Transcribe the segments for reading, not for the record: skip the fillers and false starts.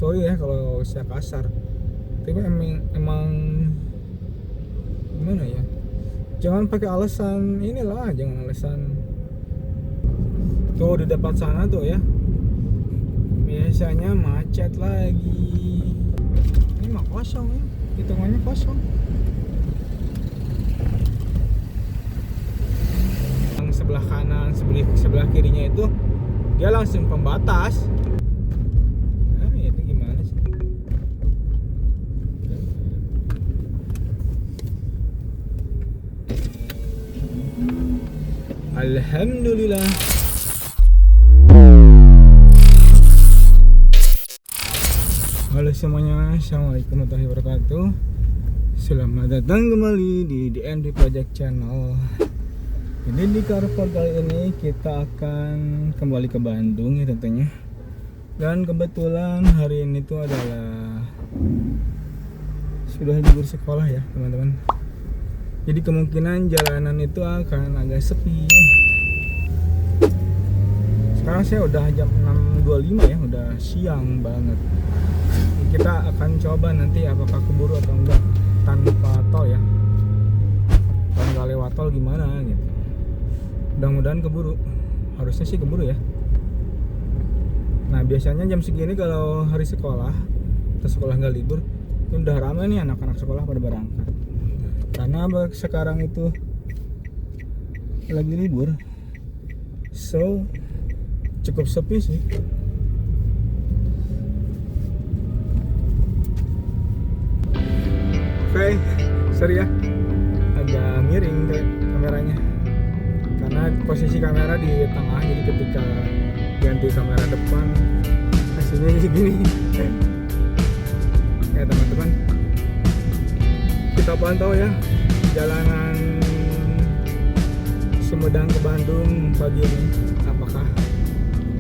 sorry ya kalau saya kasar, tapi emang gimana ya, jangan pakai alasan inilah, jangan alasan tuh di depan sana tuh ya biasanya macet lagi. Ini mah kosong ya, hitungannya kosong. Yang sebelah kanan, sebelah kirinya itu dia langsung pembatas. Nah itu gimana sih? Alhamdulillah. Halo semuanya, assalamualaikum warahmatullahi wabarakatuh. Selamat datang kembali di DND Project Channel. Jadi di Carrefour kali ini kita akan kembali ke Bandung ya tentunya. Dan kebetulan hari ini tuh adalah sudah libur sekolah ya teman-teman. Jadi kemungkinan jalanan itu akan agak sepi. Sekarang saya udah jam 6.25 ya, udah siang banget. Kita akan coba nanti apakah keburu atau enggak tanpa tol ya. Kalau nggak lewat tol gimana gitu. Mudah-mudahan keburu. Harusnya sih keburu ya. Nah biasanya jam segini kalau hari sekolah atau sekolah nggak libur, ini udah ramai nih anak-anak sekolah pada berangkat. Karena sekarang itu lagi libur, so cukup sepi sih. Oke, sorry ya, agak miring kayak kameranya karena posisi kamera di tengah, jadi ketika ganti kamera depan hasilnya segini. Ya teman-teman, kita pantau ya jalanan Sumedang ke Bandung pagi ini, apakah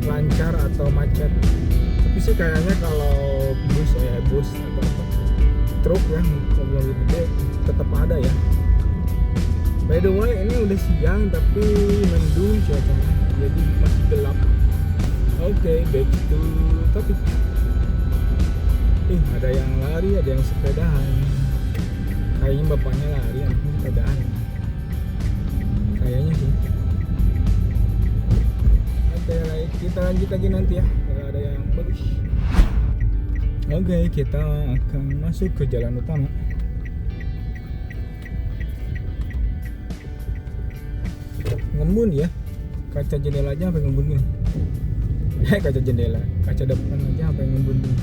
lancar atau macet. Tapi sih kayaknya kalau bus atau apa, truk ya, mobil gede tetap ada ya. By the way ini udah siang tapi mendung cuacanya, jadi masih gelap. Oke, back to topik. Ada yang lari, ada yang sepedahan. Kayaknya bapaknya lari, anaknya sepedahan. Kayaknya sih. Oke, kita lanjut lagi nanti ya kalau ada yang bagus. Oke, kita akan masuk ke jalan utama. Ngembun ya, kaca jendela aja sampai ngembun nih. Kaca jendela, kaca depan aja sampai ngembun nih.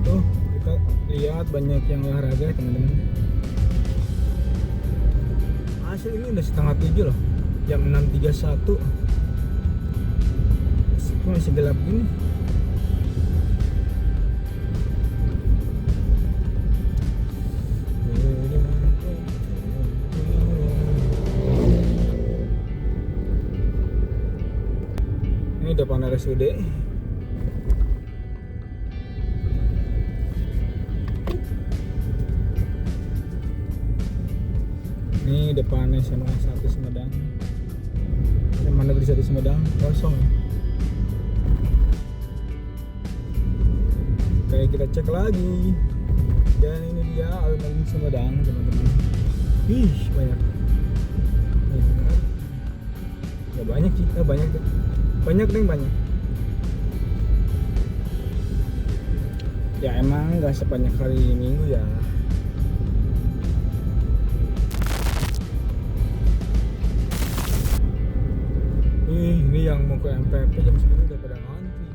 Tuh, kita lihat banyak yang olahraga teman-teman. Asli ini udah setengah 7 loh, jam 6.31. Masih gelap gini. Ini depan RSUD. Ini depan SMA 1 Sumedang. SMA Negeri 1 Sumedang kosong ya. Oke, kita cek lagi. Dan ini dia alun-alun Sumedang teman-teman. Banyak. Ya banyak sih, banyak tuh. Banyak. Ya emang nggak sebanyak hari Minggu ya. Ini yang mau ke MPP jam 10 udah pada ngantri.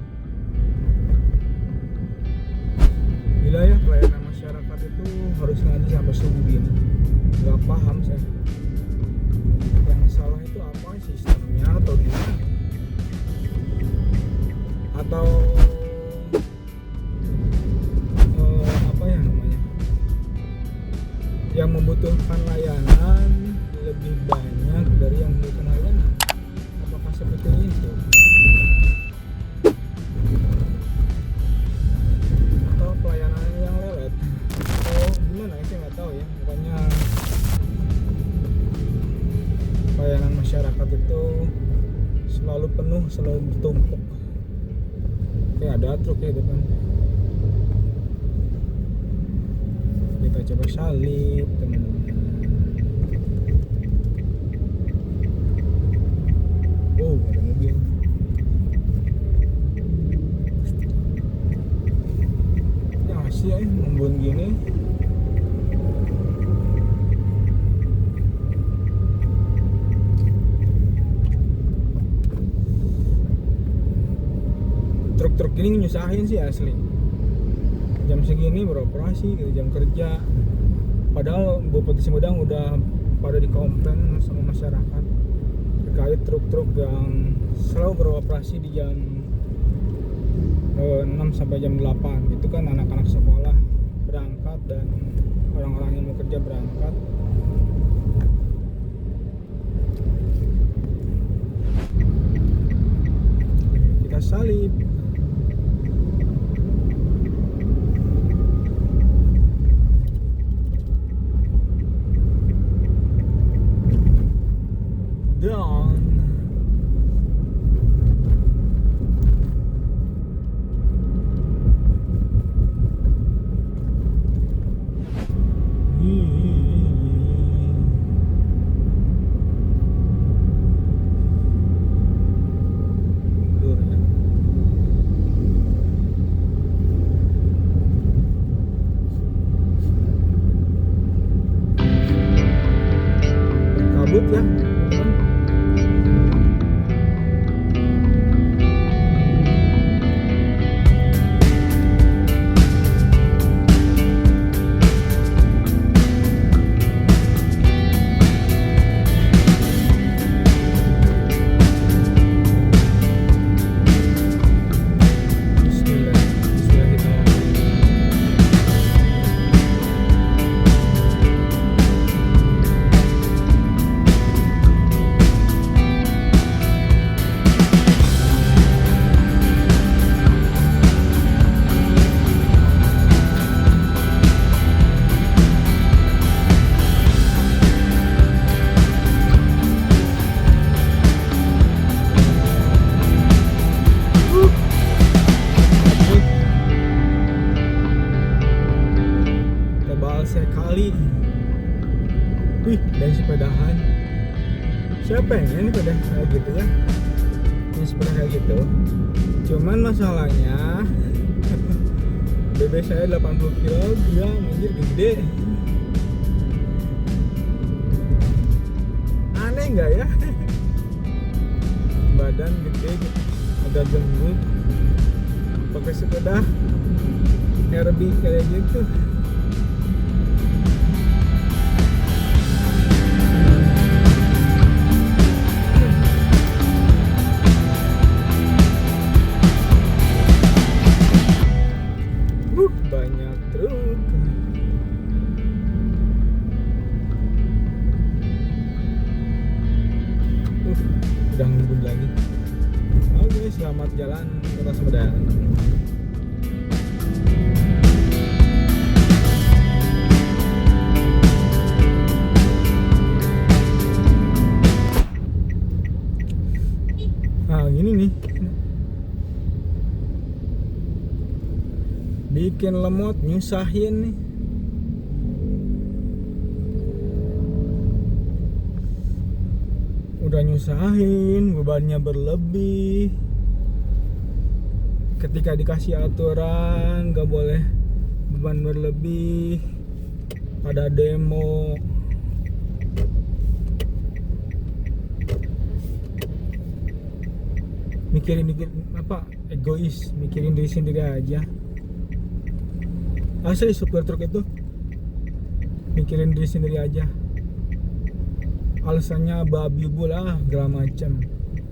Gila ya, pelayanan masyarakat itu harus ngantri sampai subuh gini. Gak paham saya. Yang salah itu apa, sistemnya atau gimana? Atau apa ya namanya? Yang membutuhkan layanan lebih banyak dari yang membutuhkan layanan. Apakah seperti itu? Atau pelayanan yang lelet? Atau gimana? Saya nggak tahu ya. Pokoknya pelayanan masyarakat itu selalu penuh, selalu bertumpuk. Ada truk ya depan. Kita coba salip teman-teman. Oh, ada mobil. Ya masih ya, membun gini. Truk-truk ini nyusahin sih asli. Jam segini beroperasi gitu, jam kerja. Padahal Bupati Sumedang udah pada dikomplain sama masyarakat terkait truk-truk yang selalu beroperasi di jam 6 sampai jam 8. Itu kan anak-anak sekolah berangkat dan orang-orang yang mau kerja berangkat. Kita salib. Down. Mundur ya. Kabut ya, teman-teman. Sekali. Wih, dan sepedahan. Saya pengen sepeda kayak gitu ya. Ini sepeda kayak gitu. Cuman masalahnya BB saya 80 kg, anjir gede. Aneh nggak ya? Badan gede, agak gemuk. Pakai sepeda RB kayak gitu. Banyak truk. Udah ngebut lagi. Oke, selamat jalan Kota Sumedang. Nah, gini nih. Bikin lemot, nyusahin nih. Udah nyusahin, bebannya berlebih. Ketika dikasih aturan gak boleh beban berlebih, pada demo. Mikirin apa? Egois, mikirin diri sendiri aja. Asli supir truk itu mikirin diri sendiri aja. Alasannya babi bulah segala macam.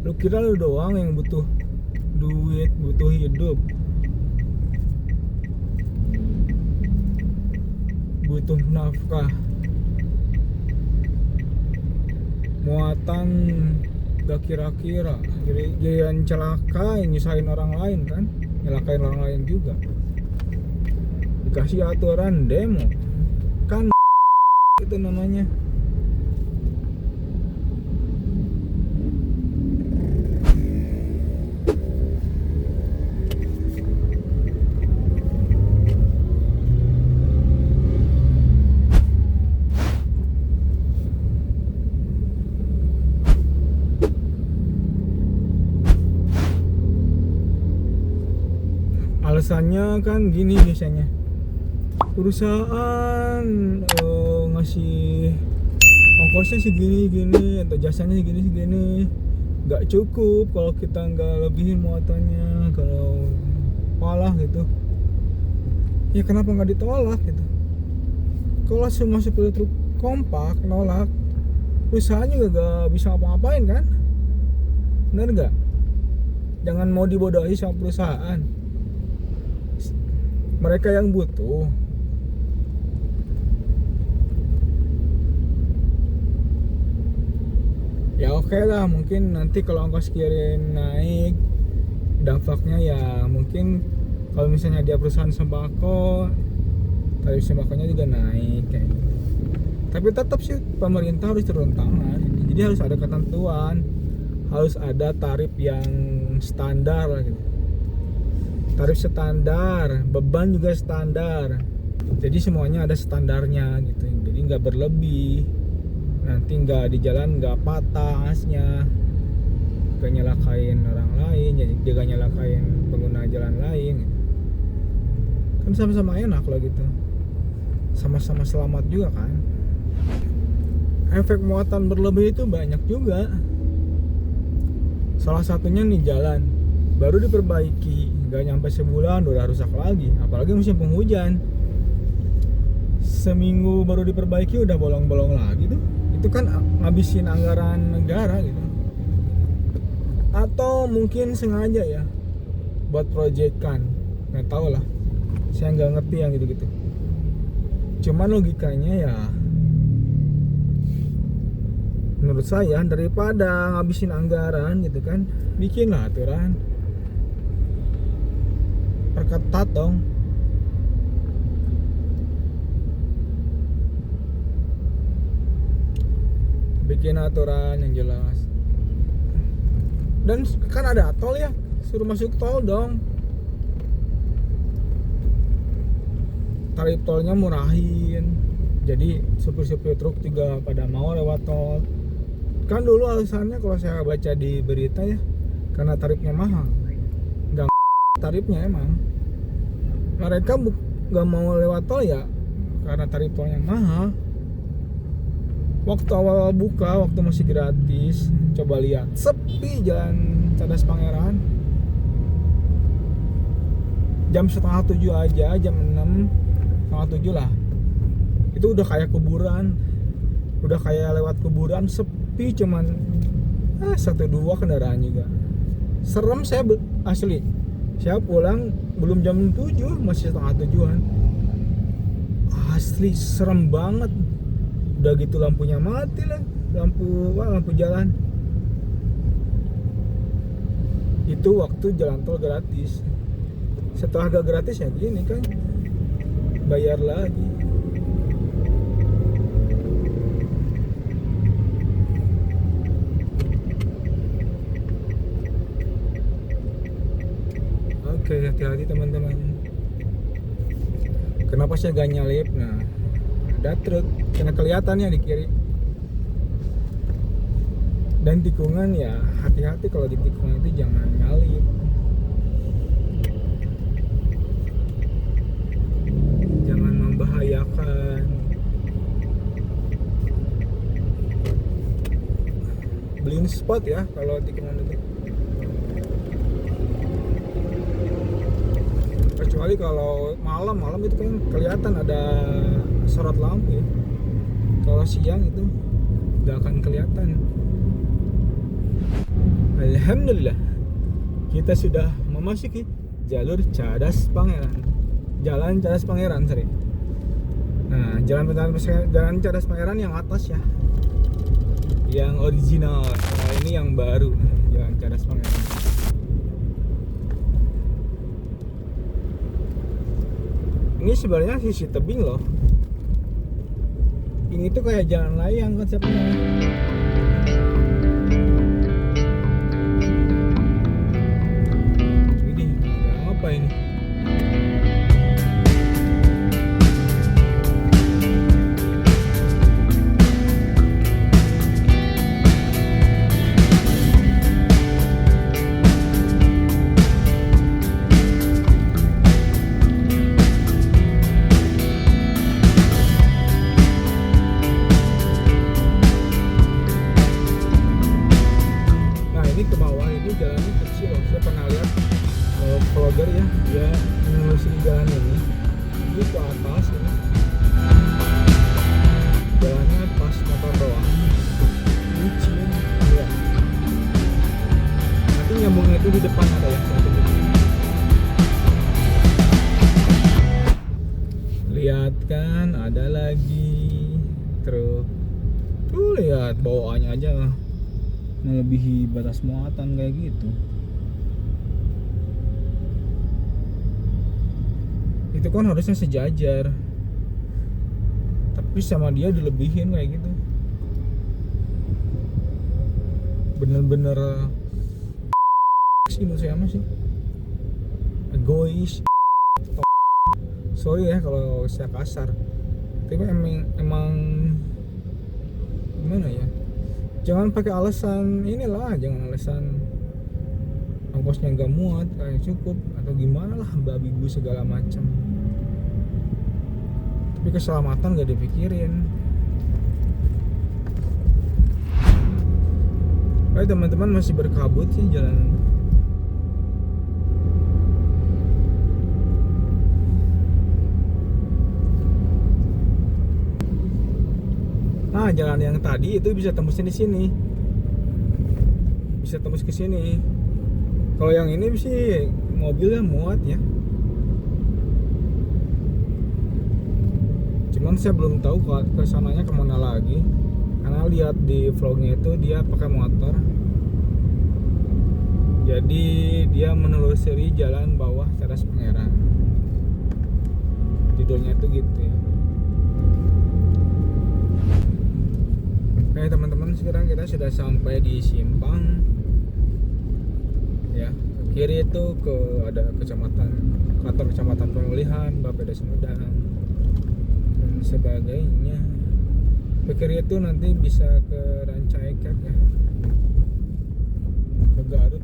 Lu kira lu doang yang butuh duit, butuh hidup, butuh nafkah, muatan gak kira-kira, jadi celaka, nyusahin orang lain kan, nyelakain orang lain juga. Dikasih aturan demo kan itu namanya. alasannya kan gini biasanya, perusahaan ngasih ongkosnya segini atau jasanya segini, nggak cukup kalau kita nggak lebihin muatannya, kalau malah gitu ya kenapa nggak ditolak gitu. Kalau semua supir truk kompak nolak, perusahaan juga gak bisa ngapa-ngapain kan, bener nggak? Jangan mau dibodohi sama perusahaan, mereka yang butuh. Ya oke lah, mungkin nanti kalau ongkos kirim naik, dampaknya ya mungkin kalau misalnya dia perusahaan sembako, tarif sembakonya juga naik kayak gitu. Tapi tetap sih pemerintah harus turun tangan. Jadi harus ada ketentuan, harus ada tarif yang standar gitu. Tarif standar, beban juga standar. Jadi semuanya ada standarnya gitu. Jadi nggak berlebih. Nanti nggak di jalan nggak patah asnya, nggak nyelakain orang lain, jadi juga nyelakain pengguna jalan lain. Kan sama-sama enak lah gitu, sama-sama selamat juga kan. Efek muatan berlebih itu banyak juga. Salah satunya nih jalan baru diperbaiki, nggak nyampe sebulan udah rusak lagi, apalagi musim penghujan. Seminggu baru diperbaiki udah bolong-bolong lagi tuh. Itu kan ngabisin anggaran negara gitu. Atau mungkin sengaja ya buat proyekan, nggak tahu lah, saya nggak ngerti yang gitu-gitu. Cuman logikanya ya menurut saya daripada ngabisin anggaran gitu kan, bikinlah aturan, perketat dong. Bikin aturan yang jelas. Dan kan ada tol ya, suruh masuk tol dong. Tarif tolnya murahin, jadi supir-supir truk juga pada mau lewat tol. Kan dulu alasannya kalau saya baca di berita ya, karena tarifnya mahal. Nggak tarifnya emang. Mereka nggak mau lewat tol ya karena tarif tolnya mahal. Waktu awal buka, waktu masih gratis, coba lihat sepi jalan Cadas Pangeran. Jam 6:30 aja, jam 6, 6:30 lah. Itu udah kayak kuburan, udah kayak lewat kuburan, sepi, cuman 1-2 kendaraan juga. Serem saya asli. Saya pulang belum jam 7, masih 6:30-an. Asli serem banget. Udah gitu lampunya mati lah, lampu jalan. Itu waktu jalan tol gratis. Setelah gak gratis ya gini kan, bayar lagi. Oke, hati-hati teman-teman. Kenapa saya gak nyalip? Nah, ada truk, kena kelihatannya di kiri. Dan tikungan ya hati-hati, kalau di tikungan itu jangan nyalip. Jangan membahayakan. Blind spot ya kalau tikungan itu. Kecuali kalau malam itu kan kelihatan ada sorot lampu ya. Kalau siang itu nggak akan kelihatan. Alhamdulillah kita sudah memasuki jalur Cadas Pangeran, jalan Cadas Pangeran, sorry. Nah, jalan Cadas Pangeran yang atas ya, yang original. Nah, ini yang baru, jalan Cadas Pangeran. Ini sebenarnya sisi tebing loh. Ini tuh kayak jalan layang konsepnya. Ini ada apa ini? nyambungnya itu di depan ada ya. Lihat kan, ada lagi truk. Tuh lihat bawaannya aja melebihi batas muatan kayak gitu. Itu kan harusnya sejajar, tapi sama dia dilebihin kayak gitu. Bener-bener sih menurut saya sih egois. Sorry ya kalau saya kasar, tapi emang gimana ya, jangan pakai alasan inilah, jangan alasan ongkosnya nggak muat kayak cukup atau gimana lah, babi bu segala macam, tapi keselamatan nggak dipikirin. Kayak teman-teman masih berkabut sih jalanan. Nah, jalan yang tadi itu bisa tembusin di sini. Bisa tembus ke sini. Kalau yang ini sih mobilnya muat ya. Cuman saya belum tahu ke sananya kemana lagi. Karena lihat di vlognya itu dia pakai motor. Jadi dia menelusuri jalan bawah Teras Pangeran. Judulnya itu gitu ya. Oke teman-teman, sekarang kita sudah sampai di simpang ya. Kiri itu ada kantor kecamatan Pemulihan, Bapeda Sumedang dan sebagainya. Ke kiri itu nanti bisa ke Rancaikek ya, ke Garut.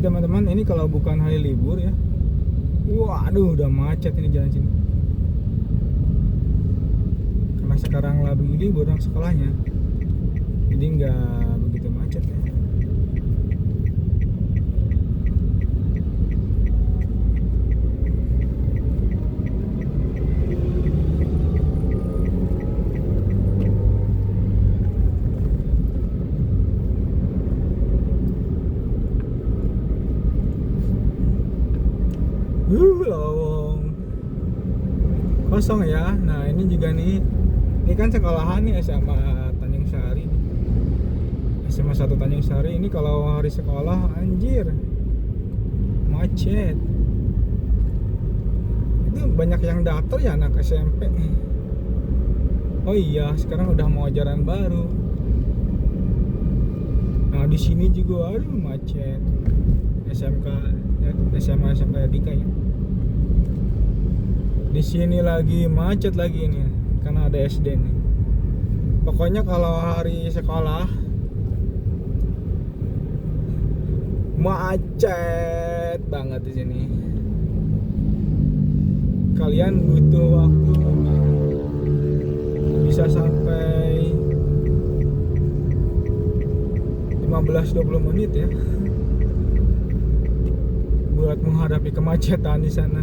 Teman-teman, ini kalau bukan hari libur ya, waduh udah macet ini jalan sini. Karena sekarang lagi libur orang sekolahnya, jadi nggak begitu macet ya. Lowong kosong ya. Nah ini juga nih, ini kan sekolahan nih SMA Tanjung Sari, SMA 1 Tanjung Sari. Ini kalau hari sekolah anjir macet. Itu banyak yang daftar ya anak SMP. Oh iya, sekarang udah mau ajaran baru. Nah di sini juga aduh macet. SMA Dika ya. Di sini lagi macet lagi nih karena ada SD nih. Pokoknya kalau hari sekolah macet banget di sini. Kalian butuh waktu bisa sampai 15-20 menit ya buat menghadapi kemacetan di sana.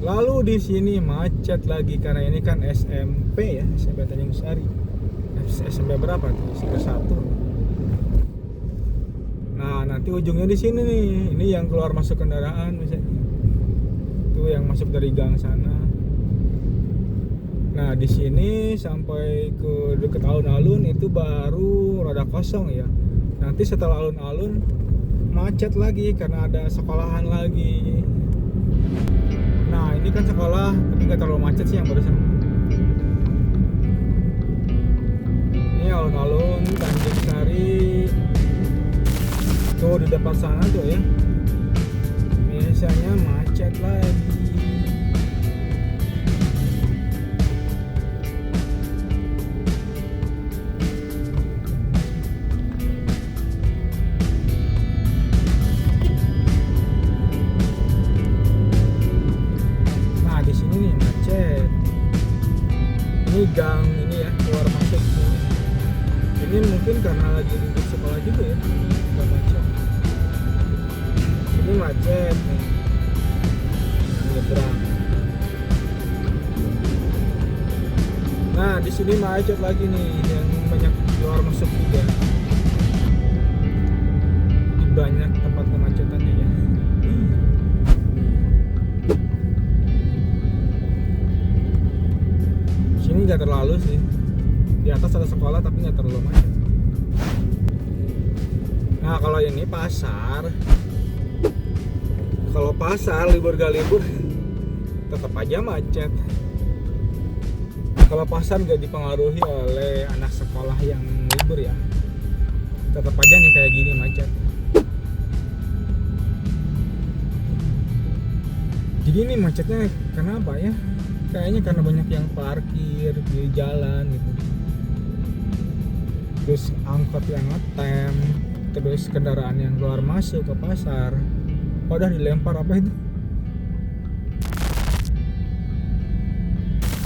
Lalu di sini macet lagi karena ini kan SMP ya, SMP Tanjung Sari. SMP berapa tuh? SMP 1. Nah, nanti ujungnya di sini nih. Ini yang keluar masuk kendaraan misalnya. Itu yang masuk dari gang sana. Nah, di sini sampai ke dekat alun-alun itu baru rada kosong ya. Nanti setelah alun-alun macet lagi karena ada sekolahan lagi. Nah, ini kan sekolah tapi nggak terlalu macet sih yang barusan. Ini alun-alun Tanjung Sari. Tuh di depan sana tuh ya. Biasanya macet lagi. Ini gang ini ya, keluar masuk ini mungkin karena lagi libur sekolah juga ya, udah macet. Ini macet nih, nyebrang. Nah di sini macet lagi nih, yang banyak keluar masuk juga. Di banyak tempat kemacetannya ya. Ini nggak terlalu sih, di atas ada sekolah tapi nggak terlalu macet. Nah kalau ini pasar, kalau pasar libur gak libur tetap aja macet. Kalau pasar nggak dipengaruhi oleh anak sekolah yang libur ya, tetap aja nih kayak gini macet. Jadi ini macetnya kenapa ya? Kayaknya karena banyak yang parkir di jalan gitu. Terus angkot yang ngetem, terus kendaraan yang keluar masuk ke pasar. Udah dilempar apa itu?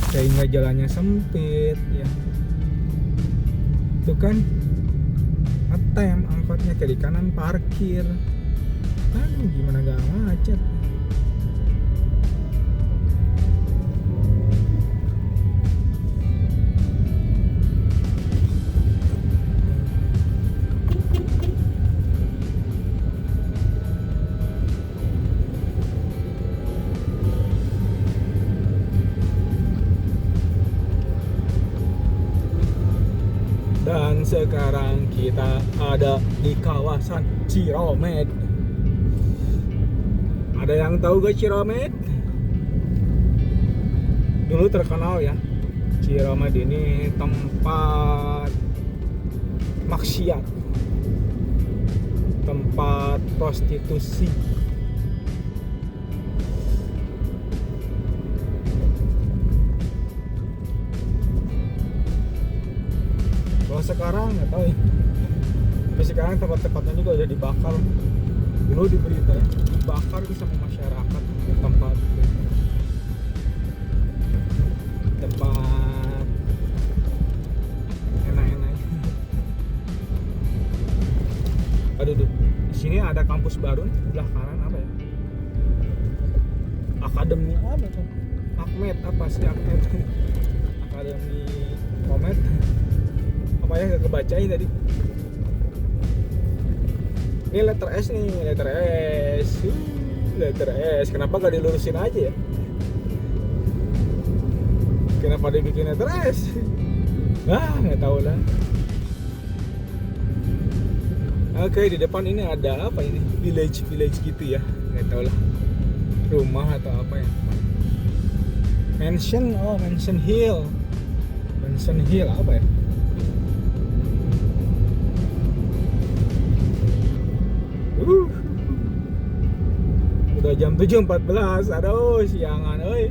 Sehingga jalannya sempit ya. Itu kan ngetem angkotnya, kiri kanan parkir. Aduh gimana gak macet. Dan sekarang kita ada di kawasan Ciromed. Ada yang tahu gak Ciromed? Dulu terkenal ya, Ciromed ini tempat maksiat, tempat prostitusi. Kalau sekarang nggak tahu ya. Tapi sekarang tempat-tempatnya juga udah dibakar. Dulu di berita dibakar sama masyarakat tempat enak-enak. Aduh tuh, di sini ada kampus baru sebelah kanan apa ya? Akademi apa tuh? Akmed apa sih Akmed? Akademi Komet. Apa ya, gak kebacain tadi. Ini letter S nih, letter S. Letter S, kenapa gak dilurusin aja ya? Kenapa dibikin letter S? Nggak tahu lah. Oke, di depan ini ada apa ini? Village gitu ya, nggak tahu lah. Rumah atau apa ya? Mansion, Mansion Hill. Mansion Hill apa ya? jam 7.14. Aduh, siangan euy.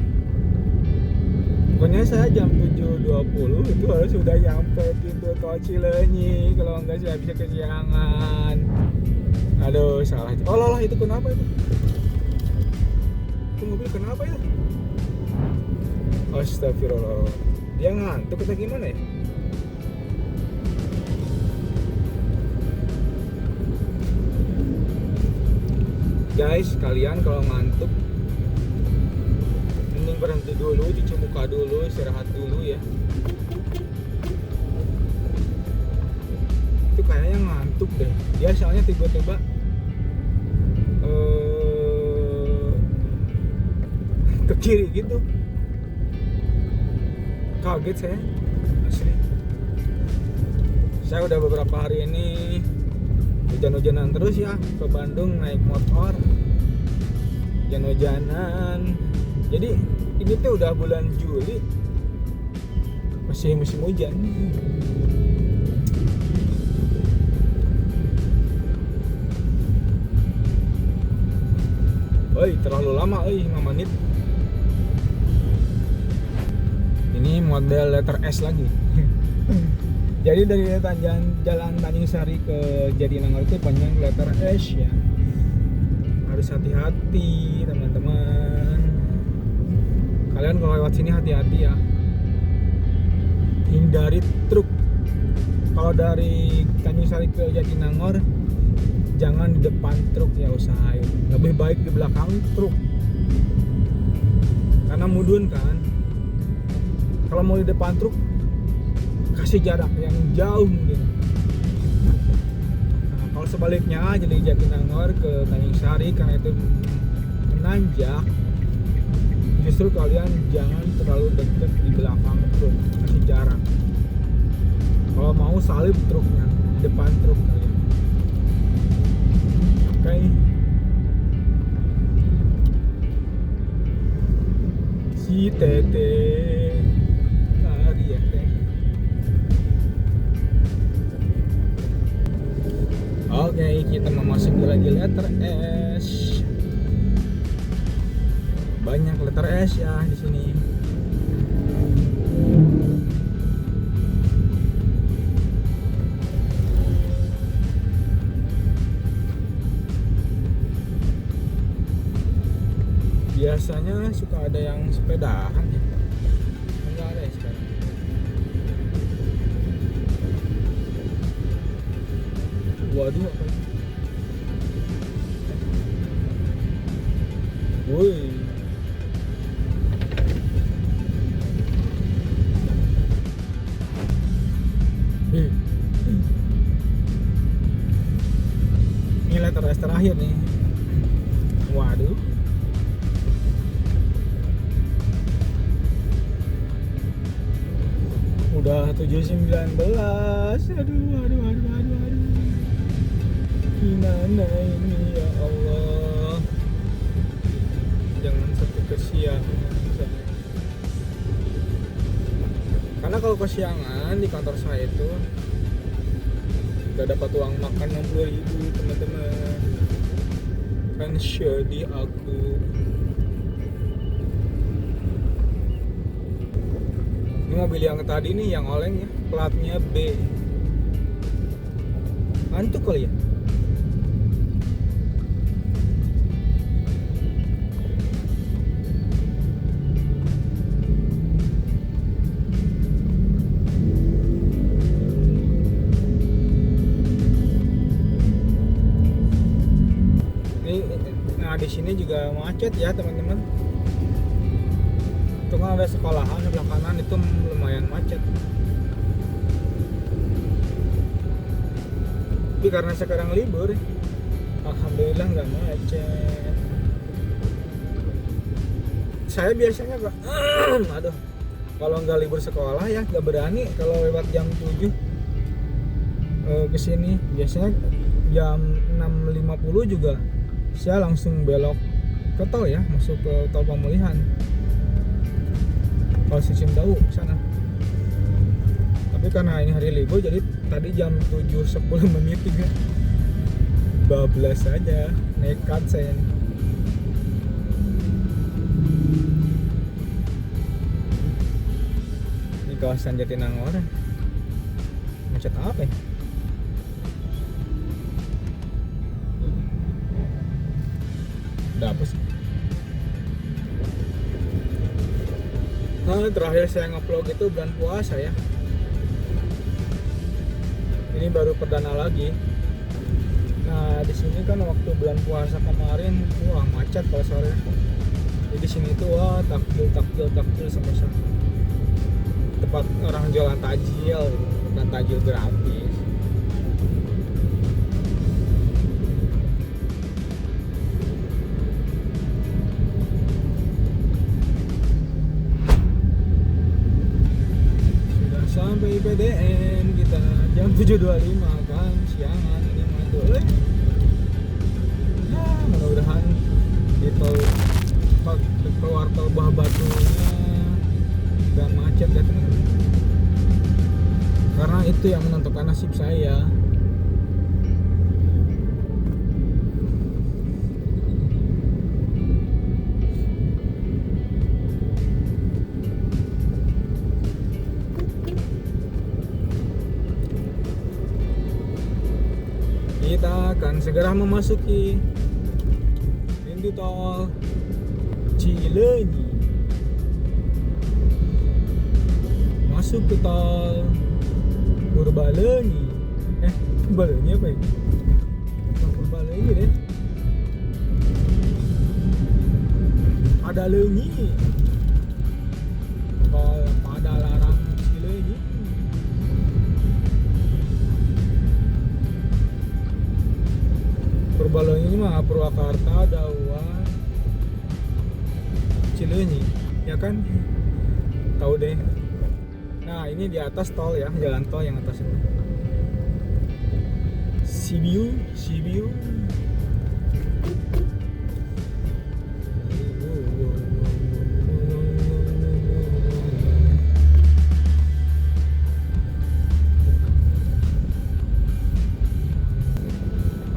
Pokoknya saya jam 7.20 itu harus sudah nyampe pintu tol Cileunyi, kalau enggak saya bisa kesiangan. Aduh, salah. Oh loh, itu kenapa itu? Itu mobil kenapa ya? Astagfirullah. Dia ngantuk atau gimana ya? Guys, kalian kalau ngantuk mending berhenti dulu, cuci muka dulu, istirahat dulu ya. Itu kayaknya ngantuk deh. Dia soalnya tiba-tiba ke kiri gitu. Kaget saya, asli. Saya udah beberapa hari ini hujan-hujanan terus ya, ke Bandung naik motor, hujan-hujanan. Jadi ini tuh udah bulan Juli, masih musim hujan. Oi, terlalu lama, 5 menit. Ini model letter S lagi. Jadi dari jalan Tanjung Sari ke Jatinangor itu panjang letter S ya. Harus hati-hati teman-teman. Kalian kalau lewat sini hati-hati ya. Hindari truk. Kalau dari Tanjung Sari ke Jatinangor, jangan di depan truk ya, usahain. Lebih baik di belakang truk. Karena mudun kan. Kalau mau di depan truk, kasih jarak yang jauh mungkin. Nah, kalau sebaliknya jadi Jatinangor ke Tanjung Sari karena itu menanjak, justru kalian jangan terlalu dekat di belakang truk, kasih jarak. Kalau mau salib truknya, di depan truk kalian. Oke. Si Tete lari ya teh. Oke, kita memasuki lagi letter S. Banyak letter S ya di sini. Biasanya suka ada yang sepedahan ya. Enggak ada ya sekarang. Waduh, apa ini? Woi. Ini letter S terakhir nih. Waduh. Udah 7.19. Aduh. Gimana ini ya Allah. Jangan sampai kesiangan. Karena kalau kesiangan di kantor saya itu gak dapat uang makan 60.000 teman-teman. Kan sedih aku. Ini mobil yang tadi nih yang oleng ya, platnya B. Ngantuk kali ya? Nah di sini juga macet ya teman-teman. Itu kan ada sekolahan sebelah kanan, itu lumayan macet. Tapi karena sekarang libur, alhamdulillah nggak macet. Saya biasanya aduh, kalau nggak libur sekolah ya nggak berani kalau lewat jam 7 kesini. Biasanya jam 6.50 juga saya langsung belok ke tol ya, masuk ke tol Pemulihan, kalau Cicindau sana. Tapi karena ini hari libur, jadi tadi jam 7.10 menit juga bablas aja, nekat saya nih. kawasan Jatinangor. Macet apa ya? Udah apa sih? Nah, terakhir saya ngupload itu bulan puasa ya. Ini baru perdana lagi. Nah, di sini kan waktu bulan puasa kemarin, wah macet kalau sore. Jadi di sini tuh wah takjil sama tempat orang jualan tajil dan tajil gratis. Sampai PDN kita jam 7.25 kan siangan ini mantul ya, mudah-mudahan di tol keluar tol Bah Batunya dan macet ya teman-teman, karena itu yang menentukan nasib saya. Kita akan segera memasuki pintu tol Cileunyi, masuk ke tol Purbalunyi. Purbalunyi apa ya? Tol Purbalunyi deh. Padalenyi, tol Padalarang Cileunyi. Purbalunyi ini mah Purwakarta, Dawa, Cileunyi, ya kan? Tahu deh. Nah, ini di atas tol ya, jalan tol yang atas itu. Sibiu.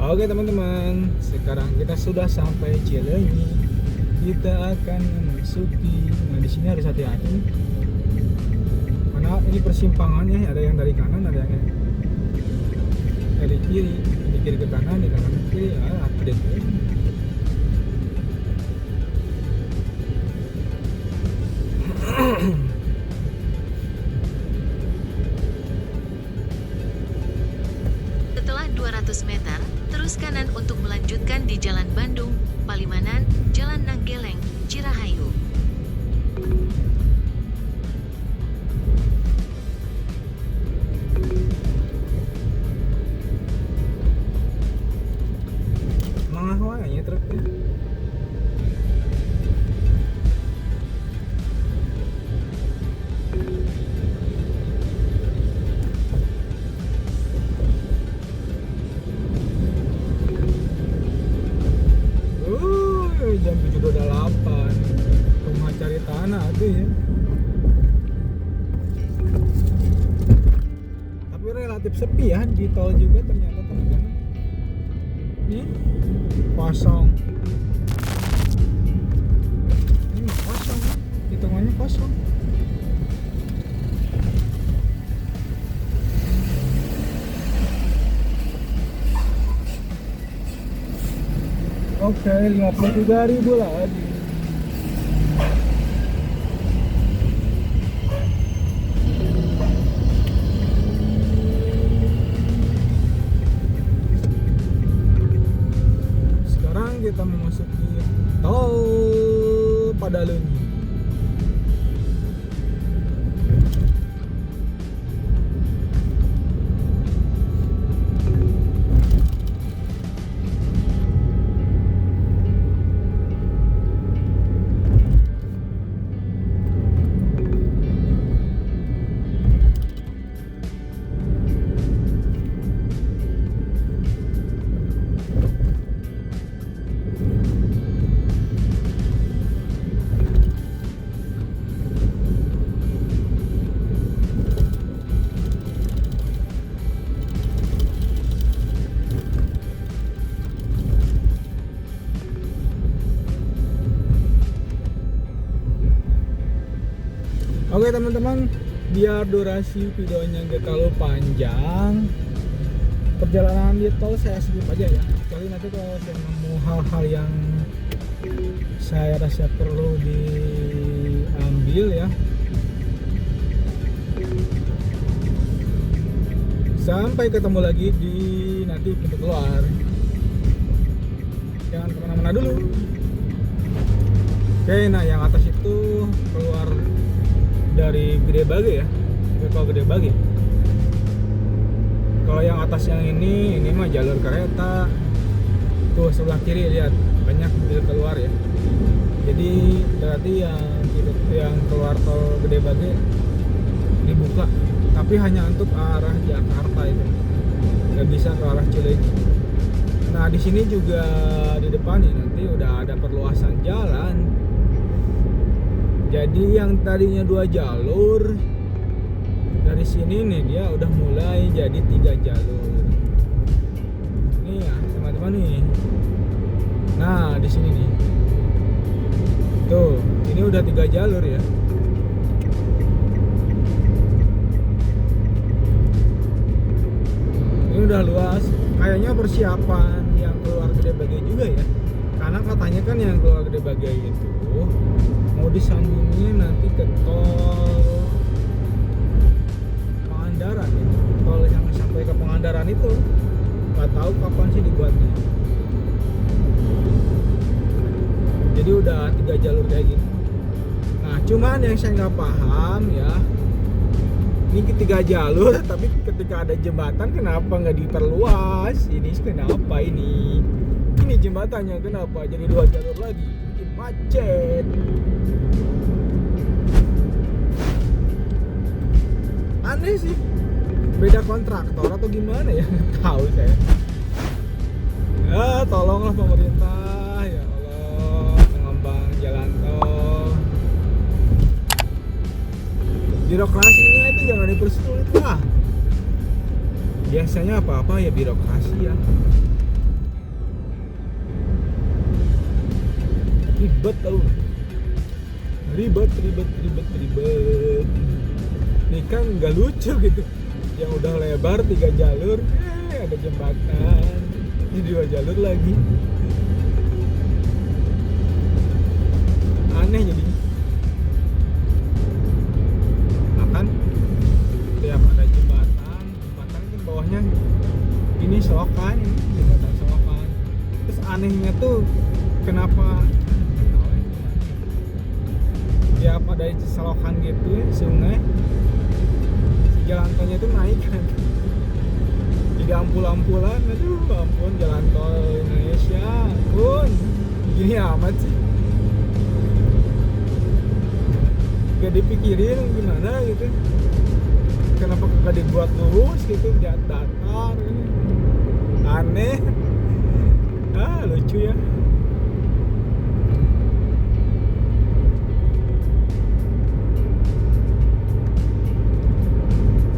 Oke teman-teman, sekarang kita sudah sampai Cileunyi. Kita akan memasuki. Nah, di sini harus hati-hati karena ini persimpangannya, ada yang dari kanan, ada yang dari kiri. Di kiri ke kanan, di kanan ke kiri. Update ya. Setelah 200 meter, terus kanan untuk melanjutkan di Jalan Bandung, Palimanan, Jalan Nanggeleng, Cirahayu. Mengahwanya truknya. Jam 7.28 rumah cari tanah tuh ya, tapi relatif sepi ya di tol juga ternyata teman-teman. Ini kosong, ini kosong, hitungannya kosong. Oke, 53.000 lagi. Sekarang kita memasuki tol Padalenyi. Oke teman-teman, biar durasi videonya nggak terlalu panjang, perjalanan di tol saya skip aja ya. Kecuali nanti kalau saya nemu hal-hal yang saya rasa perlu diambil ya. Sampai ketemu lagi di nanti pintu keluar. Jangan kemana-mana dulu. Oke, nah yang atas itu keluar dari Gede Bage ya, tol Gede Bage. Kalau yang atas yang ini mah jalur kereta. Tuh sebelah kiri lihat banyak mobil keluar ya. Jadi berarti yang keluar tol Gede Bage dibuka, tapi hanya untuk arah Jakarta itu, nggak bisa ke arah Cileunyi. Nah di sini juga di depan nih nanti udah ada perluasan jalan. Jadi yang tadinya 2 jalur dari sini nih dia udah mulai jadi 3 jalur. Nih ya teman-teman nih. Nah di sini nih. Tuh, ini udah 3 jalur ya. Ini udah luas. Kayaknya persiapan yang keluar Gede Bage juga ya. Karena katanya kan yang keluar Gede Bage itu mau disambungin nanti ke tol Pangandaran ya. Tol yang sampai ke Pangandaran itu nggak tahu kapan sih dibuatnya. Jadi udah 3 jalur kayak gini. Nah cuman yang saya nggak paham ya, ini 3 jalur tapi ketika ada jembatan kenapa nggak diperluas? Ini kenapa ini? Ini jembatannya kenapa jadi 2 jalur lagi? Bikin macet. Aneh sih. Beda kontraktor atau gimana ya? Nggak tahu saya. Ya tolonglah pemerintah ya Allah, pengembang jalan tol. Birokrasinya itu jangan dipersulit lah. Biasanya apa-apa ya birokrasi ya. Ribet tau. Ribet. Ini kan nggak lucu gitu. Yang udah lebar 3 jalur, ada jembatan, ini 2 jalur lagi. Aneh jadinya. Makan tiap ada jembatan kan bawahnya ini selokan, jembatan selokan. Terus anehnya tuh kenapa tiap ada selokan gitu ya, sungai, jalan tolnya itu naik kan, jadi ampul-ampulan. Aduh ampun, jalan tol Indonesia ampun gini amat sih, gak dipikirin gimana gitu, kenapa gak dibuat lurus gitu, datar gitu. Aneh. Lucu ya.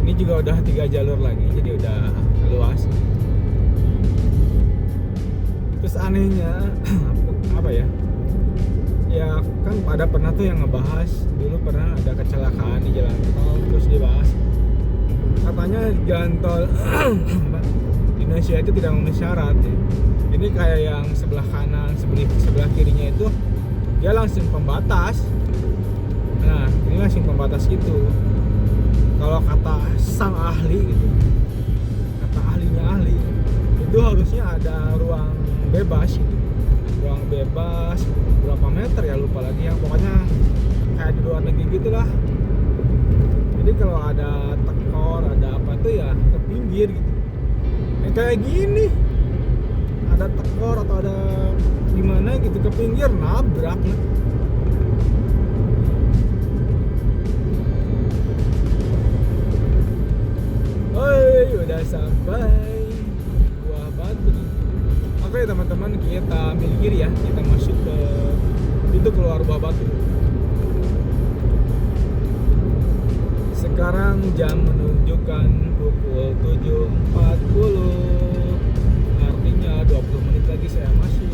Ini juga udah 3 jalur lagi, jadi udah luas. Terus anehnya apa ya? Ya kan ada pernah tuh yang ngebahas dulu pernah ada kecelakaan di jalan tol, terus dibahas katanya jalan tol Indonesia itu tidak memenuhi syarat ya. Ini kayak yang sebelah kanan, sebelah kirinya itu dia langsung pembatas. Nah ini langsung pembatas gitu. Kalau kata sang ahli gitu, kata ahli itu harusnya ada ruang bebas gitu. Ruang bebas berapa meter ya lupa lagi, yang pokoknya kayak di luar negeri gitulah. Jadi kalau ada tekor, ada apa tuh ya ke pinggir gitu. Yang kayak gini ada tekor atau ada gimana gitu ke pinggir, nabrak lah. Udah sampai Buah Batu. Oke teman-teman, kita ambil kiri ya, kita masuk ke pintu keluar Buah Batu. Sekarang jam menunjukkan pukul 7.40, artinya 20 menit lagi saya masuk.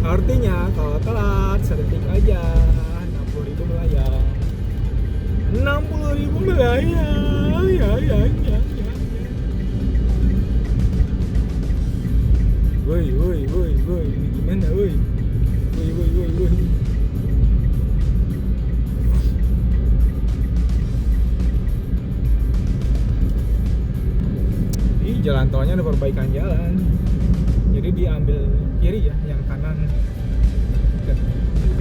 Artinya kalau telat sedetik aja 60.000 melayang. jalan tolnya ada perbaikan jalan, jadi diambil kiri ya, yang kanan ke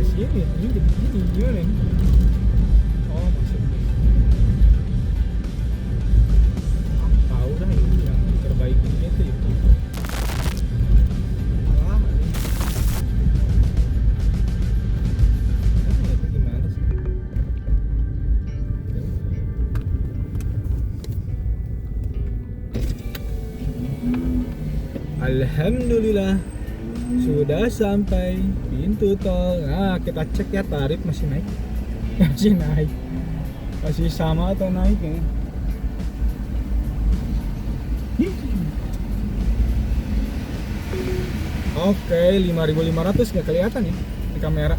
sini. Ini jadi gini gimana ini? Oh masuk. Tahu dah ini yang diperbaiki itu ya. Alah, itu gimana sih? Alhamdulillah sudah sampai pintu tol. Nah, kita cek ya, tarif masih naik. Masih naik. Masih sama atau naik ya? Oke, 5.500 nggak kelihatan ya di kamera.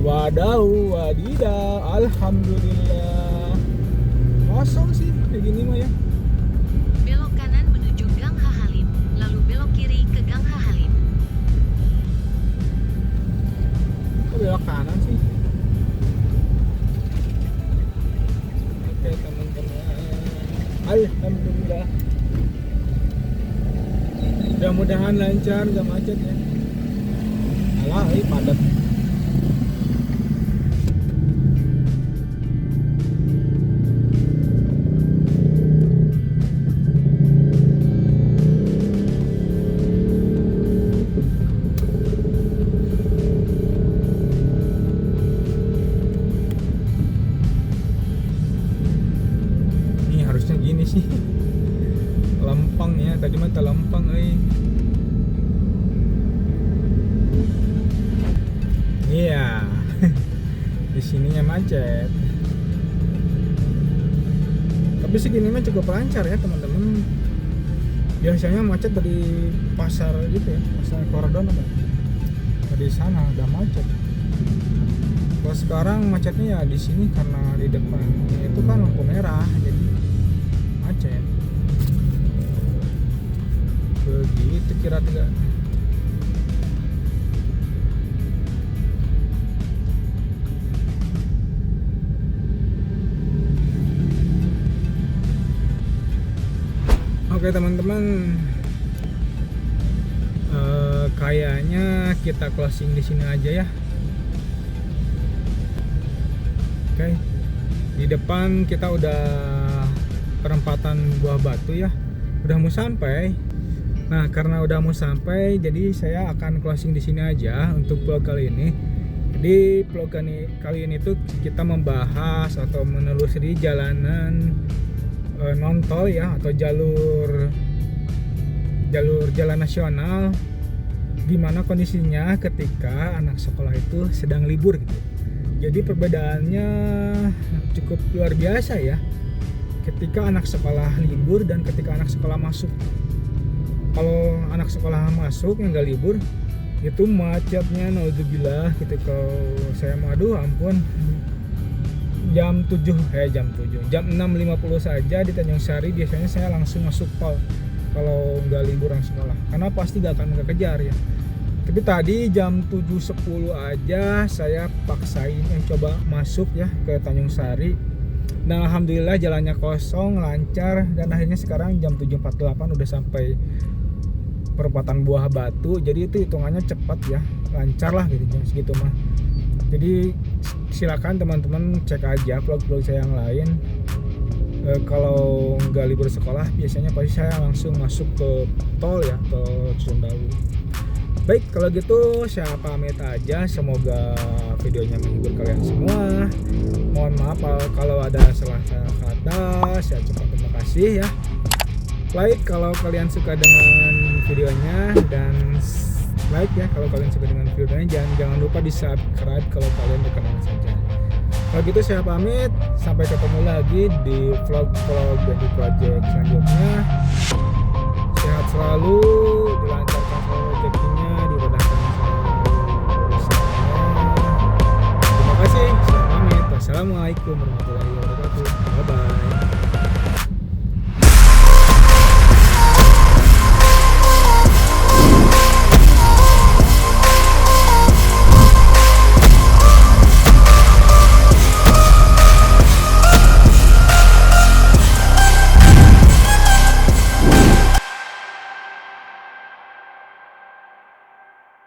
Wadaw, wadidaw, alhamdulillah. Kosong sih kayak gini mah ya. Belok kanan menuju Gang Hahalim, lalu belok kiri ke Gang Hahalim. Kok belok kanan sih? Oke teman-teman, alhamdulillah. Mudah-mudahan lancar, gak macet ya. Alah, ini padat. Ini harusnya gini sih. Lempang ya, tadi mah lempang Iya. Di sininya macet. Tapi segini mah cukup lancar ya, teman-teman. Biasanya macet dari pasar gitu ya, pasar Korodon apa. Di sana udah macet. Kalau sekarang macetnya ya di sini karena di depan itu kan lampu merah, jadi macet. Begitu kira-kira. Oke teman-teman, kayaknya kita closing di sini aja ya. Oke, di depan kita udah perempatan Buah Batu ya, udah mau sampai. Nah karena udah mau sampai, jadi saya akan closing di sini aja untuk vlog kali ini. Jadi vlog kali ini tuh kita membahas atau menelusuri jalanan non tol ya, atau jalur jalan nasional, gimana kondisinya ketika anak sekolah itu sedang libur gitu. Jadi perbedaannya cukup luar biasa ya, ketika anak sekolah libur dan ketika anak sekolah masuk. Kalau anak sekolah masuk yang gak libur itu macetnya naudzubillah gitu. Kalau saya mau aduh ampun, jam 6.50 saja di Tanjung Sari biasanya saya langsung masuk tol kalau nggak liburan sekolah, karena pasti gak akan kekejar ya. Tapi tadi jam 7.10 aja saya paksain coba masuk ya ke Tanjung Sari, dan alhamdulillah jalannya kosong, lancar, dan akhirnya sekarang jam 7.48 udah sampai perempatan Buah Batu. Jadi itu hitungannya cepat ya, lancar lah gitu jam segitu mah. Jadi silakan teman-teman cek aja vlog-vlog saya yang lain. Kalau nggak libur sekolah biasanya pasti saya langsung masuk ke tol ya, tol Cisumdawu. Baik, kalau gitu saya pamit aja. Semoga videonya menghibur kalian semua. Mohon maaf kalau ada salah kata. Saya ucapkan terima kasih ya. Like kalau kalian suka dengan videonya, dan like ya kalau kalian suka dengan videonya. Jangan lupa di subscribe kalau kalian berkenan saja. Kalau gitu saya pamit, sampai ketemu lagi di vlog-vlog dan di project selanjutnya. Sehat selalu, dilancarkan selalu rezekinya, dimudahkan selalu usahanya. Terima kasih, saya pamit. Wassalamualaikum warahmatullahi wabarakatuh.